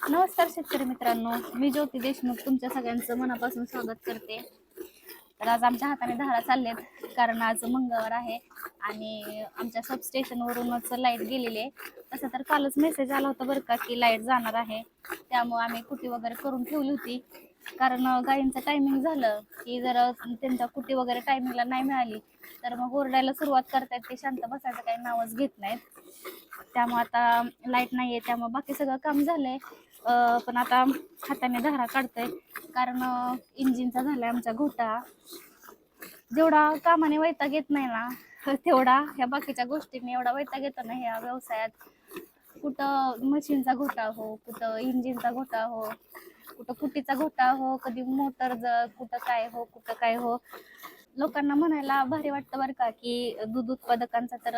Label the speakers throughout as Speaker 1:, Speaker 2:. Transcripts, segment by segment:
Speaker 1: नमस्कार शेतकरी मित्रांनो, मी ज्योती देशमुख तुमच्या सगळ्यांचं मनापासून स्वागत करते. तर आज आमच्या हाताने धारा चाललेत कारण आज मंगळवार आहे आणि आमच्या सबस्टेशनवरूनच लाईट गेलेली आहे. तसं तर कालच मेसेज आला होता बरं का की लाईट जाणार आहे, त्यामुळे आम्ही कुटी वगैरे करून ठेवली होती. कारण गायींचं टायमिंग झालं की जर त्यांच्या कुटी वगैरे टायमिंगला नाही मिळाली तर मग ओरडायला सुरुवात करतायत. ते शांत बसायचं काही नावच घेत नाहीत. त्यामुळे आता लाईट नाहीये, त्यामुळे बाकी सगळं काम झालंय. पण आता हाताने धारा काढतोय कारण इंजिनचा झालाय आमचा घोटाळा. जेवढा कामाने वैताग येत नाही ना तेवढा ह्या बाकीच्या गोष्टींनी एवढा वैताग येतो ना ह्या व्यवसायात. कुठं मशीनचा घोटाळा हो, कुठं इंजिनचा घोटाळा हो, कुठं कुटीचा घोटाळा हो, कधी मोटर कुठं काय हो, कुठं काय हो. लोकांना म्हणायला भारी वाटतं बरं का की दूध उत्पादकांचा तर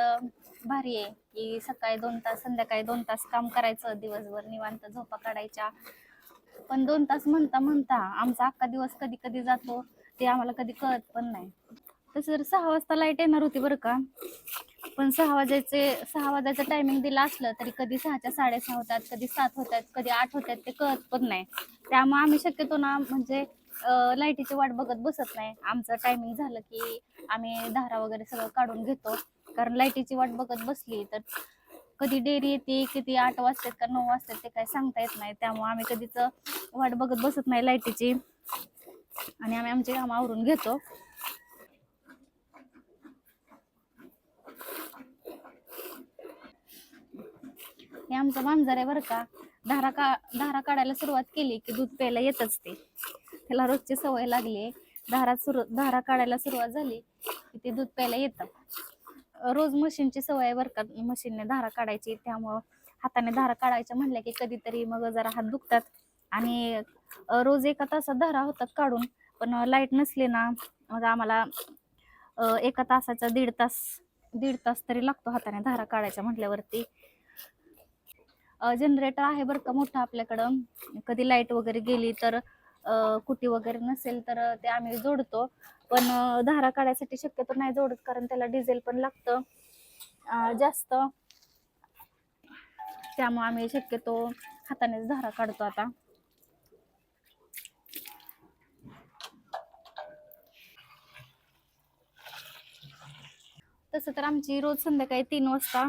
Speaker 1: भारी आहे की सकाळी 2 तास संध्याकाळी 2 तास काम करायचं, दिवसभर निवांत झोपा काढायच्या. पण 2 तास म्हणता म्हणता आमचा अख्खा दिवस कधी कधी जातो ते आम्हाला कधी कळत पण नाही. तसं जर 6 वाजता लाईट येणार होती बरं का, पण 6 वाजायचं टायमिंग दिलं असलं तरी कधी 6च्या 6:30 होतात, कधी 7 होतात, कधी 8 होतात ते कळत पण नाही. त्यामुळे आम्ही शक्यतो ना म्हणजे लाईटीची वाट बघत बसत नाही. आमचं टायमिंग झालं की आम्ही धारा वगैरे सगळं काढून घेतो. कारण लाईटीची वाट बघत बसली तर कधी डेअरी येते, किती 8 वाजतात का 9 वाजतात ते काय सांगता येत नाही. त्यामुळे आम्ही कधीच वाट बघत बसत नाही लाईटीची आणि आम्ही आमचे काम आवरून घेतो. हे आमचं मांजर आहे बरं का. धारा काढायला सुरुवात केली की दूध प्यायला येतच ते. त्याला रोजची सवय लागली आहे. धारा काढायला सुरुवात झाली की ते दूध प्यायला येतं. रोज मशीनची सवय आहे बरं का, मशीनने धारा काढायची. त्यामुळं हाताने धारा काढायच्या म्हणल्या की कधीतरी मग जरा हात दुखतात आणि रोज 1 तासात धारा होतात काढून. पण लाईट नसली ना मग आम्हाला 1 तासाचा 1.5 तास तरी लागतो हाताने धारा काढायच्या म्हटल्यावरती. जनरेटर आहे बरं का मोठं आपल्याकडं. कधी लाईट वगैरे गेली तर कुटी वगैरे नसेल तर ते आम्ही जोडतो. पण धारा काढायसाठी शक्यतो नाही जोडत कारण त्याला डिझेल पण लागतं जास्त. त्यामुळे आम्ही शक्यतो हातानेच धारा काढतो आता. तसं तर आमची रोज संध्याकाळी 3 वाजता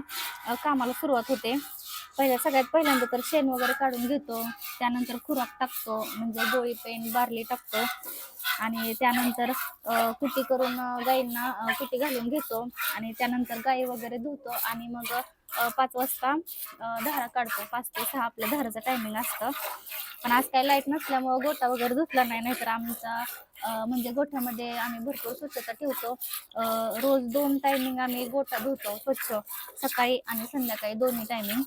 Speaker 1: कामाला सुरुवात होते. सगळ्यात पहिल्यांदा तर शेण वगैरे काढून घेतो, त्यानंतर खुराक टाकतो म्हणजे गोळी पेंड बार्ली टाकतो आणि त्यानंतर कुटी करून गाईंना कुटी घालून घेतो आणि त्यानंतर गाई वगैरे धुतो आणि मग 5 वाजता धारा काढतो. 5 ते 6 आपल्या धाराचं टायमिंग असतं. पण आज काही लाईट नसल्यामुळं गोठा वगैरे धुतला नाही, नाहीतर आमचा म्हणजे गोठ्यामध्ये आम्ही भरपूर स्वच्छता ठेवतो. रोज 2 टायमिंग आम्ही गोठा धुतो स्वच्छ, सकाळी आणि संध्याकाळी दोन्ही टायमिंग.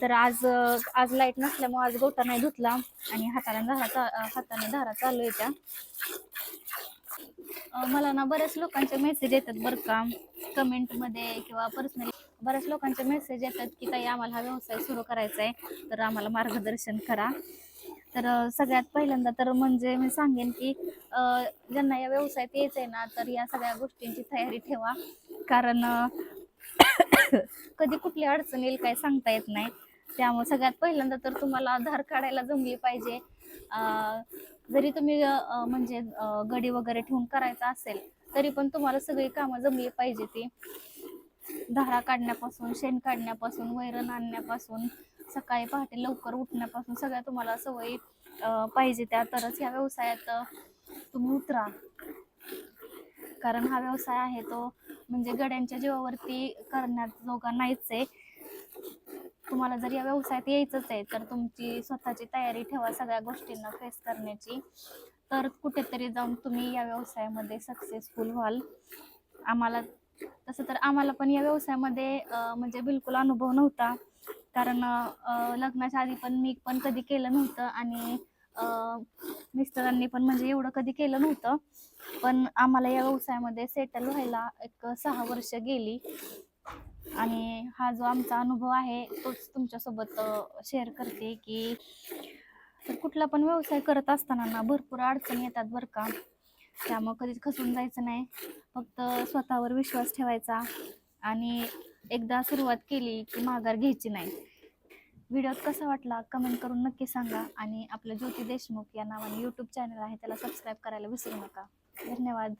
Speaker 1: तर आज लाईट नसल्यामुळे आज गोठा नाही धुतला आणि हाताने धारा चालू आहे त्या. मला ना बऱ्याच लोकांचे मेसेज येतात बरं का, कमेंटमध्ये किंवा पर्सनली बऱ्याच लोकांचे मेसेज येतात की ताई आम्हाला हा व्यवसाय सुरू करायचा आहे तर आम्हाला मार्गदर्शन करा. तर सगळ्यात पहिल्यांदा तर म्हणजे मी सांगेन की ज्यांना या व्यवसायात यायचं आहे ना तर या सगळ्या गोष्टींची तयारी ठेवा. कारण कधी कुठली अडचण येईल काय सांगता येत नाही. त्यामुळे सगळ्यात पहिल्यांदा तर तुम्हाला धार काढायला जमली पाहिजे. जरी तुम्ही म्हणजे गडी वगैरे ठेवून करायचा असेल तरी पण तुम्हाला सगळी कामं जमली पाहिजे. ती धारा काढण्यापासून, शेण काढण्यापासून, वैरण आणण्यापासून, सकाळी पहाटे लवकर उठण्यापासून सगळ्या तुम्हाला सवयी पाहिजे त्या, तरच ह्या व्यवसायात तुम्ही उतरा. कारण हा व्यवसाय आहे तो म्हणजे गड्यांच्या जीवावरती करण्याजोगा नाहीच आहे. तुम्हाला जर या व्यवसायात यायचंच आहे तर तुमची स्वतःची तयारी ठेवा सगळ्या गोष्टींना फेस करण्याची, तर कुठेतरी जाऊन तुम्ही या व्यवसायामध्ये सक्सेसफुल व्हाल. आम्हाला पण या व्यवसायामध्ये म्हणजे बिलकुल अनुभव नव्हता. कारण लग्नाच्या आधी पण मी पण कधी केलं नव्हतं आणि मिस्टरांनी पण म्हणजे एवढं कधी केलं नव्हतं. पण आम्हाला या व्यवसायामध्ये सेटल व्हायला 6 वर्ष गेली आणि हा जो आमचा अनुभव आहे तोच तुमच्यासोबत शेअर करते की तर कुठला पण व्यवसाय करत असताना ना भरपूर अडचणी येतात बरं का. त्यामुळे कधीच खचून जायचं नाही, फक्त स्वतःवर विश्वास ठेवायचा आणि एकदा सुरुवात केली की माघार घ्यायची नाही. व्हिडिओत कसा वाटला कमेंट करून नक्की सांगा आणि आपलं ज्योती देशमुख या नावाने यूट्यूब चॅनल आहे त्याला सबस्क्राईब करायला विसरू नका. धन्यवाद.